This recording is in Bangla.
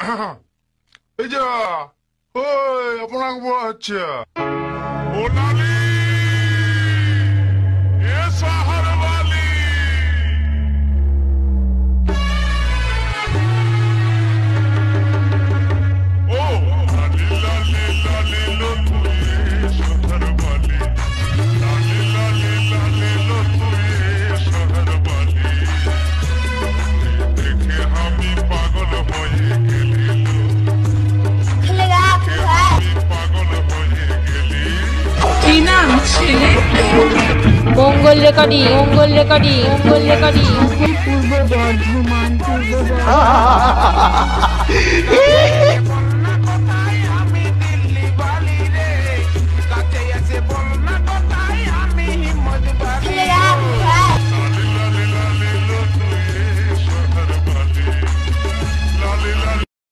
এই যা, ওই আপনাকে বলা হচ্ছে। ও লালি, এ শহর वाली, ও লালি লালি লালি লো তুই শহর वाली, লালি লালি লালি লো তুই শহর वाली, দেখে আমি পাগল হয়ে গেলি লো, পাগল হয়ে গেলি। কি নাম ছেলে? মঙ্গল রেকর্ডিং, মঙ্গল রেকর্ডিং, মঙ্গল রেকর্ডিং। পূর্ব বর্ধমান, পূর্ব বর্ধমান।